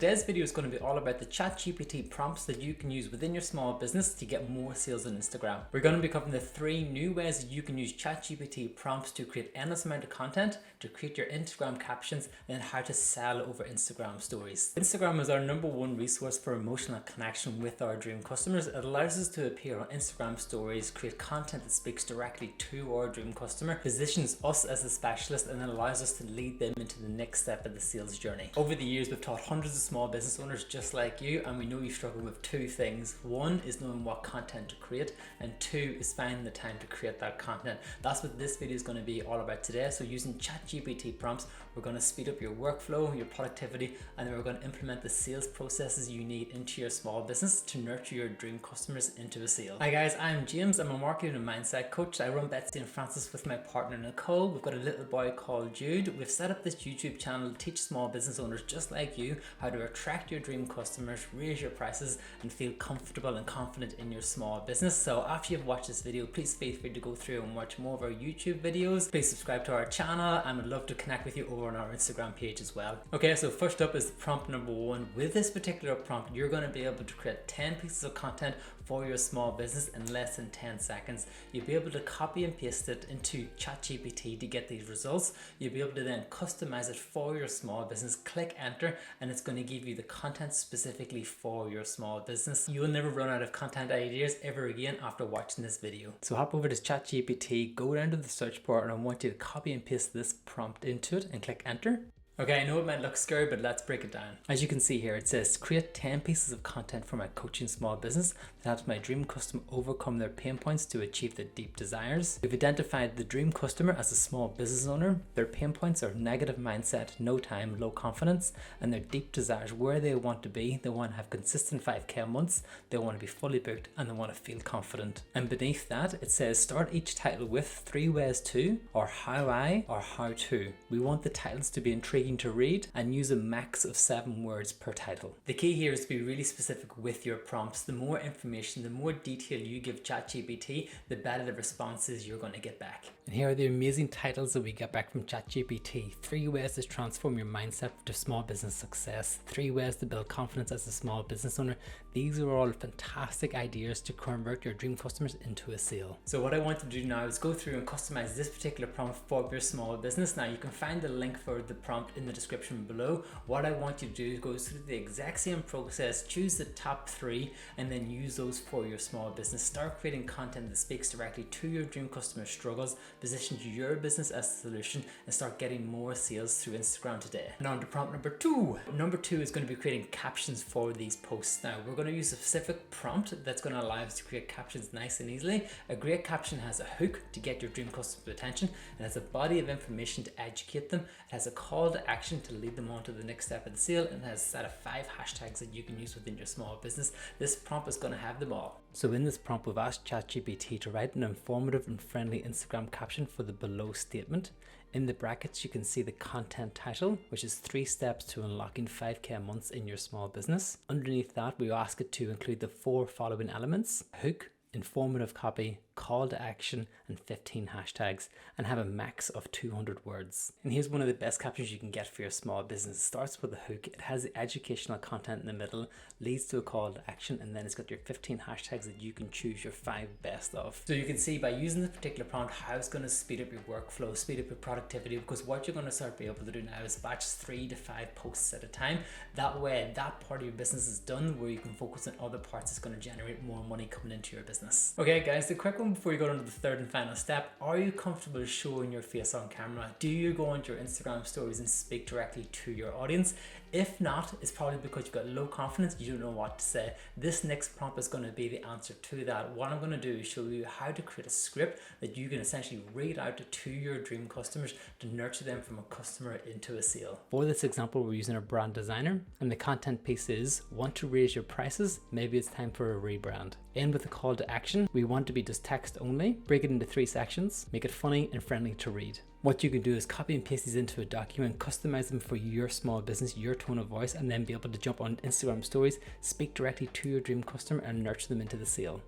Today's video is going to be all about the ChatGPT prompts that you can use within your small business to get more sales on Instagram. We're going to be covering the 3 new ways that you can use ChatGPT prompts to create endless amount of content, to create your Instagram captions, and how to sell over Instagram stories. Instagram is our #1 resource for emotional connection with our dream customers. It allows us to appear on Instagram stories, create content that speaks directly to our dream customer, positions us as a specialist, and allows us to lead them into the next step of the sales journey. Over the years, we've taught hundreds of small business owners just like you, and we know you struggle with 2 things. 1 is knowing what content to create, and 2 is finding the time to create that content. That's what this video is going to be all about today. So using ChatGPT prompts, we're going to speed up your workflow, your productivity, and then we're going to implement the sales processes you need into your small business to nurture your dream customers into a sale. Hi guys, I'm James. I'm a marketing and mindset coach. I run Betsy and Francis with my partner Nicole. We've got a little boy called Jude. We've set up this YouTube channel to teach small business owners just like you how to attract your dream customers, raise your prices, and feel comfortable and confident in your small business. So after you've watched this video, please feel free to go through and watch more of our YouTube videos. Please subscribe to our channel, and we'd love to connect with you over on our Instagram page as well. Okay, so first up is prompt #1. With this particular prompt, you're going to be able to create 10 pieces of content for your small business in less than 10 seconds. You'll be able to copy and paste it into ChatGPT to get these results. You'll be able to then customize it for your small business, click enter, and it's going to give you the content specifically for your small business. You'll never run out of content ideas ever again after watching this video. So hop over to ChatGPT, go down to the search bar, and I want you to copy and paste this prompt into it and click enter. Okay, I know it might look scary, but let's break it down. As you can see here, it says create 10 pieces of content for my coaching small business that helps my dream customer overcome their pain points to achieve their deep desires. We've identified the dream customer as a small business owner. Their pain points are negative mindset, no time, low confidence, and their deep desires, where they want to be. They want to have consistent 5K months, they want to be fully booked, and they want to feel confident. And beneath that, it says start each title with 3 ways to, or how I, or how to. We want the titles to be intriguing to read and use a max of 7 words per title. The key here is to be really specific with your prompts. The more information, the more detail you give ChatGPT, the better the responses you're going to get back. And here are the amazing titles that we get back from ChatGPT. 3 ways to transform your mindset to small business success. 3 ways to build confidence as a small business owner. These are all fantastic ideas to convert your dream customers into a sale. So what I want to do now is go through and customize this particular prompt for your small business. Now you can find the link for the prompt in the description below. What I want you to do is go through the exact same process, choose the top 3, and then use those for your small business. Start creating content that speaks directly to your dream customer struggles, positions your business as a solution, and start getting more sales through Instagram today. Now on to prompt #2. Number 2 is going to be creating captions for these posts. Now we're going to use a specific prompt that's going to allow us to create captions nice and easily. A great caption has a hook to get your dream customer's attention, and has a body of information to educate them. It has a call to action to lead them on to the next step of the sale, and has a set of 5 hashtags that you can use within your small business. This prompt is going to have them all. So in this prompt, we've asked ChatGPT to write an informative and friendly Instagram caption for the below statement. In the brackets, you can see the content title, which is 3 steps to unlocking 5K months in your small business. Underneath that, we ask it to include the 4 following elements: hook, informative copy, call to action, and 15 hashtags, and have a max of 200 words. And here's one of the best captions you can get for your small business. It starts with a hook, it has the educational content in the middle, leads to a call to action, and then it's got your 15 hashtags that you can choose your 5 best of. So you can see by using this particular prompt how it's going to speed up your workflow, speed up your productivity, because what you're going to start being able to do now is batch 3 to 5 posts at a time. That way, that part of your business is done, where you can focus on other parts that's going to generate more money coming into your business. Okay guys, the quick one before you go on to the 3rd and final step. Are you comfortable showing your face on camera? Do you go onto your Instagram stories and speak directly to your audience? If not, it's probably because you've got low confidence, you don't know what to say. This next prompt is going to be the answer to that. What I'm going to do is show you how to create a script that you can essentially read out to your dream customers to nurture them from a customer into a sale. For this example, we're using a brand designer, and the content piece is: want to raise your prices? Maybe it's time for a rebrand. In with a call to action, we want to be just text only. Break it into 3 sections, make it funny and friendly to read. What you can do is copy and paste these into a document, customize them for your small business, your tone of voice, and then be able to jump on Instagram stories, speak directly to your dream customer, and nurture them into the sale.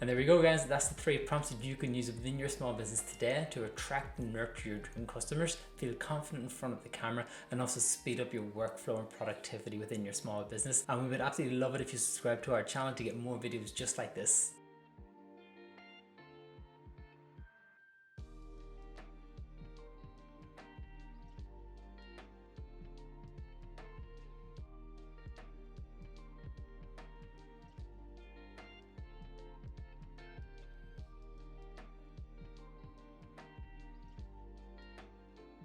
And there we go, guys. That's the 3 prompts that you can use within your small business today to attract and nurture your dream customers, feel confident in front of the camera, and also speed up your workflow and productivity within your small business. And we would absolutely love it if you subscribe to our channel to get more videos just like this.